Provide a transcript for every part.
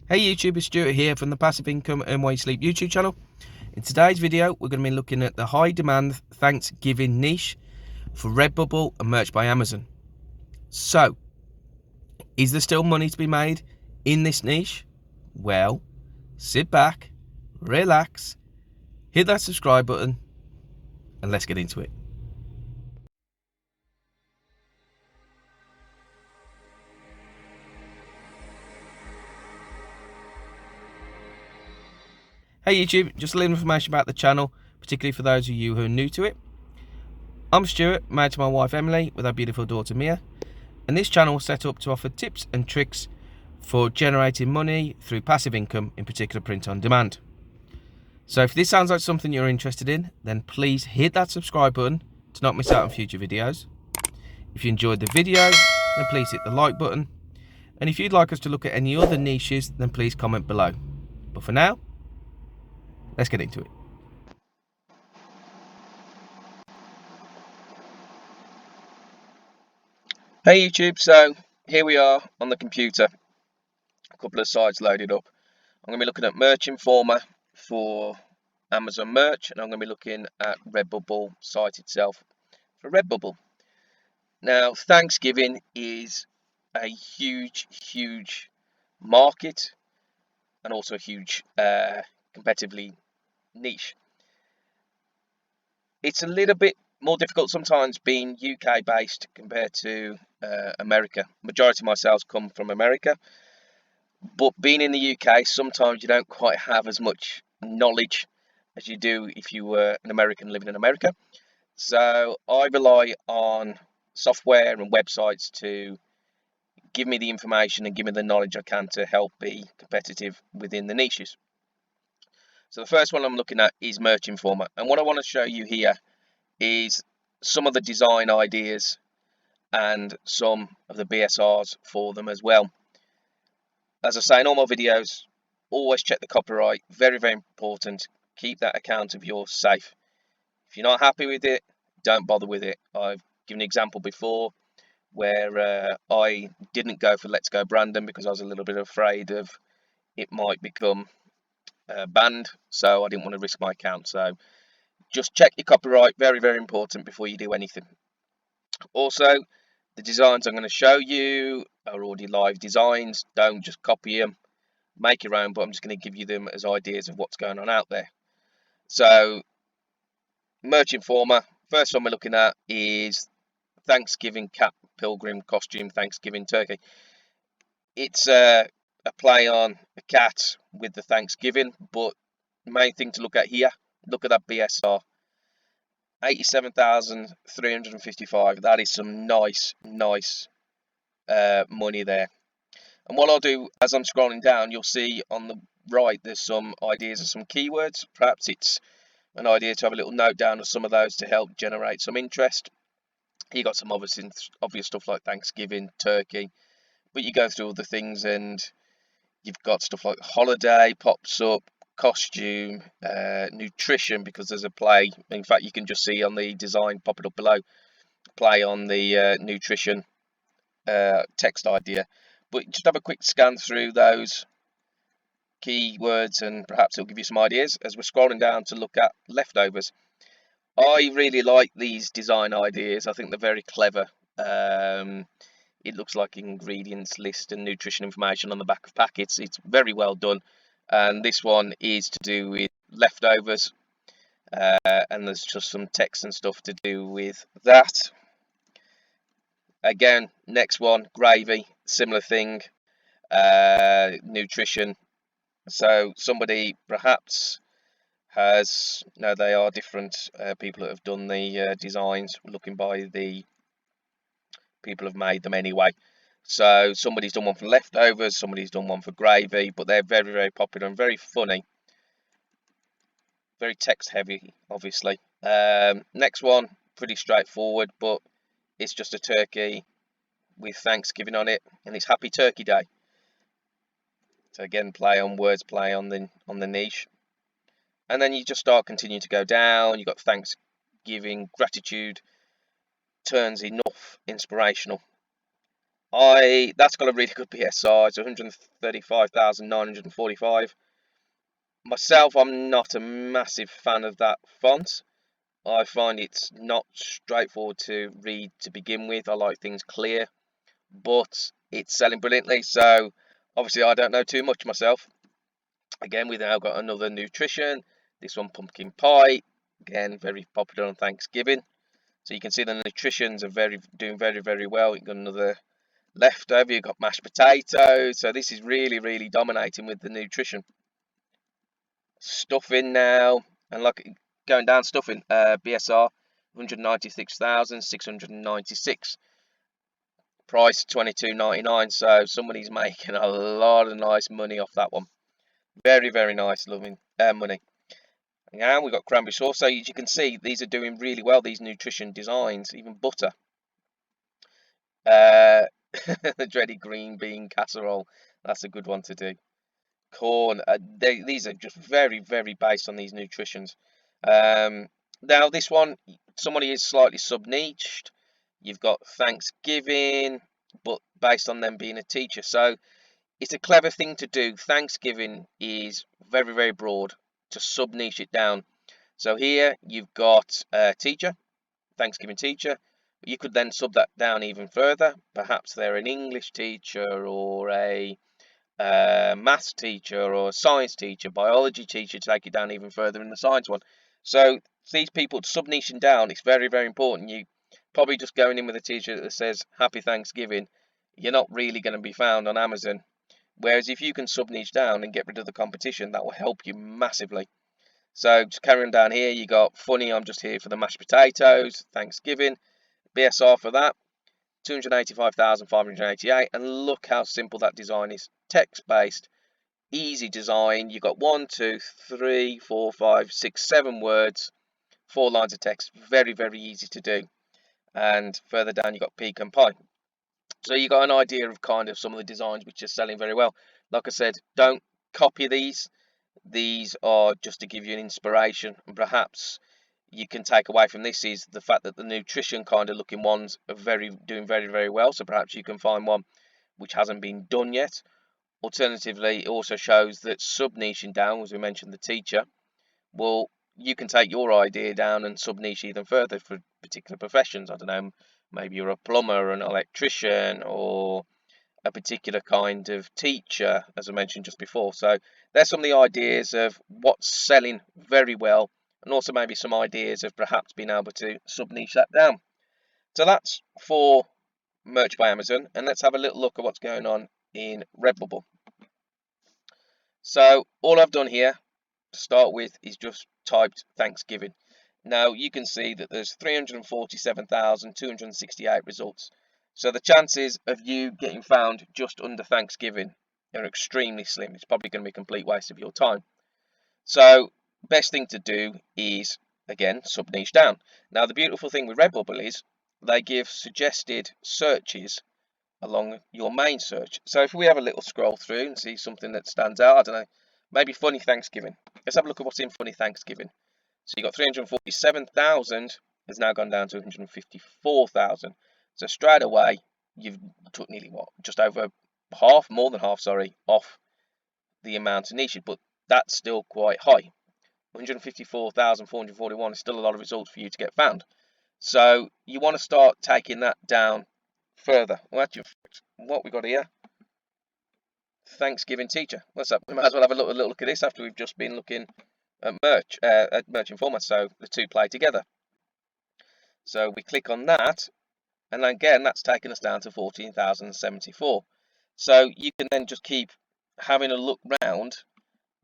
Hey YouTube, it's Stewart here from the Passive Income Earn While You Sleep YouTube channel. In today's video, we're going to be looking at the high demand Thanksgiving niche for Redbubble and merch by Amazon. So, is there still money to be made in this niche? Well, sit back, relax, hit that subscribe button, and let's get into it. Hey YouTube, just a little information about the channel, particularly for those of you who are new to it. I'm Stewart, married to my wife Emily with our beautiful daughter Mia. And this channel was set up to offer tips and tricks for generating money through passive income, in particular print on demand. So if this sounds like something you're interested in, then please hit that subscribe button to not miss out on future videos. If you enjoyed the video, then please hit the like button. And if you'd like us to look at any other niches, then please comment below. But for now, let's get into it. Hey YouTube, so here we are on the computer, a couple of sites loaded up. I'm going to be looking at Merch Informer for Amazon merch, and I'm going to be looking at Redbubble site itself for Redbubble. Now, Thanksgiving is a huge market and also a huge competitively niche. It's a little bit more difficult sometimes being UK based compared to America. Majority of my sales come from America, but being in the UK, sometimes you don't quite have as much knowledge as you do if you were an American living in America. So I rely on software and websites to give me the information and give me the knowledge I can to help be competitive within the niches. So the first one I'm looking at is Merch Informer, and what I want to show you here is some of the design ideas and some of the BSRs for them as well. As I say in all my videos, always check the copyright, very important. Keep that account of yours safe. If you're not happy with it, don't bother with it. I've given an example before where I didn't go for Let's Go Brandon because I was a little bit afraid of it might become banned, so I didn't want to risk my account. So just check your copyright, very important before you do anything. Also, the designs I'm going to show you are already live designs. Don't just copy them, make your own, but I'm just going to give you them as ideas of what's going on out there. So Merch Informer, first one we're looking at is Thanksgiving cat pilgrim costume Thanksgiving turkey. It's a play on a cat with the Thanksgiving, but the main thing to look at here, look at that BSR, 87,355. That is some nice money there. And what I'll do as I'm scrolling down, you'll see on the right there's some ideas of some keywords. Perhaps it's an idea to have a little note down of some of those to help generate some interest. You got some obvious stuff like Thanksgiving, turkey, but you go through all the things and you've got stuff like holiday pops up, costume, nutrition, because there's a play. In fact, you can just see on the design, pop it up below, play on the nutrition text idea. But just have a quick scan through those keywords and perhaps it'll give you some ideas as we're scrolling down to look at leftovers. I really like these design ideas. I think they're very clever. It looks like ingredients list and nutrition information on the back of packets. It's very well done. And this one is to do with leftovers. And there's just some text and stuff to do with that. Again, next one, gravy, similar thing. Nutrition. So somebody perhaps has, no, they are different people that have done the designs, looking by the people have made them anyway. So somebody's done one for leftovers, somebody's done one for gravy, but they're very popular and very funny, very text heavy, obviously. Next one, pretty straightforward, but it's just a turkey with Thanksgiving on it, and it's Happy Turkey Day. So again, play on words, play on the niche. And then you just start continuing to go down. You've got Thanksgiving, gratitude, turns enough, inspirational. That's got a really good PSI. It's 135,945. Myself, I'm not a massive fan of that font. I find it's not straightforward to read to begin with. I like things clear, but it's selling brilliantly. So obviously, I don't know too much myself. Again, we've now got another nutrition. This one, pumpkin pie. Again, very popular on Thanksgiving. So you can see the nutritions are doing very well. You've got another leftover. You've got mashed potatoes. So this is really dominating with the nutrition. Stuffing now, and like going down stuffing, BSR 196,696. Price 22.99. So somebody's making a lot of nice money off that one. Very nice loving money. Now we've got cranberry sauce. So as you can see, these are doing really well. These nutrition designs, even butter. The dreaded green bean casserole. That's a good one to do. Corn. These are just very based on these nutritions. Now this one, somebody is slightly sub-niched. You've got Thanksgiving, but based on them being a teacher. So it's a clever thing to do. Thanksgiving is very broad to sub-niche it down. So here you've got a teacher, Thanksgiving teacher. You could then sub that down even further. Perhaps they're an English teacher or a maths teacher or a science teacher, biology teacher, to take it down even further in the science one. So these people sub-niching down, it's very important. You probably just going in with a teacher that says Happy Thanksgiving, you're not really going to be found on Amazon. Whereas if you can sub-niche down and get rid of the competition, that will help you massively. So just carrying down here, you got funny, I'm just here for the mashed potatoes, Thanksgiving, BSR for that, 285,588, and look how simple that design is. Text-based, easy design. You've got 1, 2, 3, 4, 5, 6, 7 words, 4 lines of text. Very easy to do. And further down, you've got pecan pie. So you got an idea of kind of some of the designs which are selling very well. Like I said, don't copy these. These are just to give you an inspiration, and perhaps you can take away from this is the fact that the nutrition kind of looking ones are doing very well. So perhaps you can find one which hasn't been done yet. Alternatively, it also shows that sub-niching down, as we mentioned, the teacher, well, you can take your idea down and sub-niche even further for particular professions. I don't know, maybe you're a plumber, an electrician, or a particular kind of teacher, as I mentioned just before. So there's some of the ideas of what's selling very well, and also maybe some ideas of perhaps being able to sub-niche that down. So that's for merch by Amazon, and let's have a little look at what's going on in Redbubble. So all I've done here to start with is just typed Thanksgiving. Now you can see that there's 347,268 results. So the chances of you getting found just under Thanksgiving are extremely slim. It's probably going to be a complete waste of your time. So best thing to do is, again, sub-niche down. Now the beautiful thing with Redbubble is they give suggested searches along your main search. So if we have a little scroll through and see something that stands out, I don't know, maybe funny Thanksgiving. Let's have a look at what's in funny Thanksgiving. So you've got 347,000 has now gone down to 154,000. So straight away, you've took nearly what? Just over half, more than half, sorry, off the amount of niche, but that's still quite high. 154,441 is still a lot of results for you to get found. So you want to start taking that down further. Well, actually, what we got here, Thanksgiving teacher. What's up? We might as well have a little look at this after we've just been looking at merch Informer. So the two play together. So we click on that, and again, that's taking us down to 14,074. So you can then just keep having a look round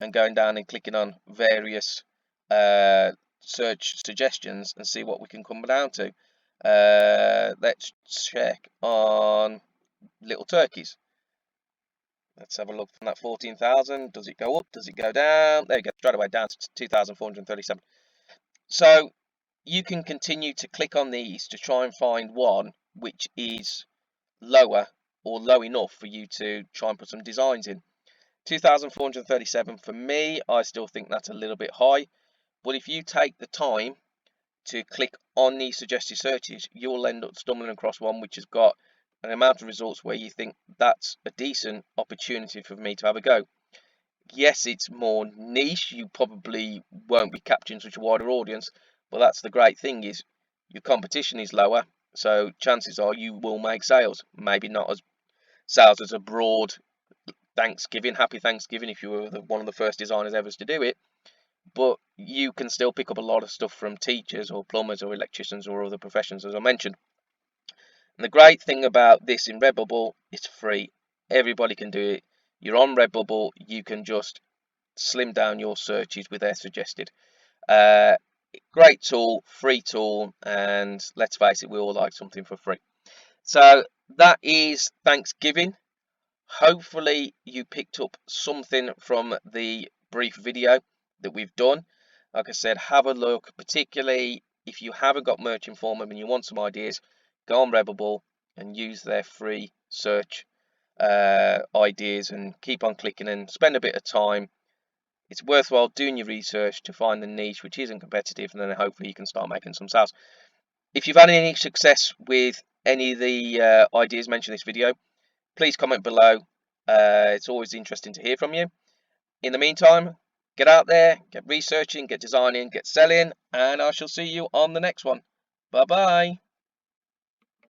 and going down and clicking on various search suggestions and see what we can come down to. Let's check on little turkeys. Let's have a look from that 14,000. Does it go up? Does it go down? There you go, straight away down to 2,437. So you can continue to click on these to try and find one which is lower or low enough for you to try and put some designs in. 2,437 for me, I still think that's a little bit high. But if you take the time to click on these suggested searches, you'll end up stumbling across one which has got an amount of results where you think that's a decent opportunity for me to have a go. Yes, it's more niche. You probably won't be capturing such a wider audience, but that's the great thing is your competition is lower, so chances are you will make sales. Maybe not as sales as a broad Thanksgiving, happy Thanksgiving if you were one of the first designers ever to do it, but you can still pick up a lot of stuff from teachers or plumbers or electricians or other professions, as I mentioned. And the great thing about this in Redbubble, it's free. Everybody can do it. You're on Redbubble, you can just slim down your searches with their suggested. Uh, Great tool, free tool, and let's face it, we all like something for free. So that is Thanksgiving. Hopefully you picked up something from the brief video that we've done. Like I said, have a look, particularly if you haven't got Merch Informer and you want some ideas, go on Redbubble and use their free search ideas and keep on clicking and spend a bit of time. It's worthwhile doing your research to find the niche which isn't competitive, and then hopefully you can start making some sales. If you've had any success with any of the ideas mentioned in this video, please comment below. It's always interesting to hear from you. In the meantime, get out there, get researching, get designing, get selling, and I shall see you on the next one. Bye bye.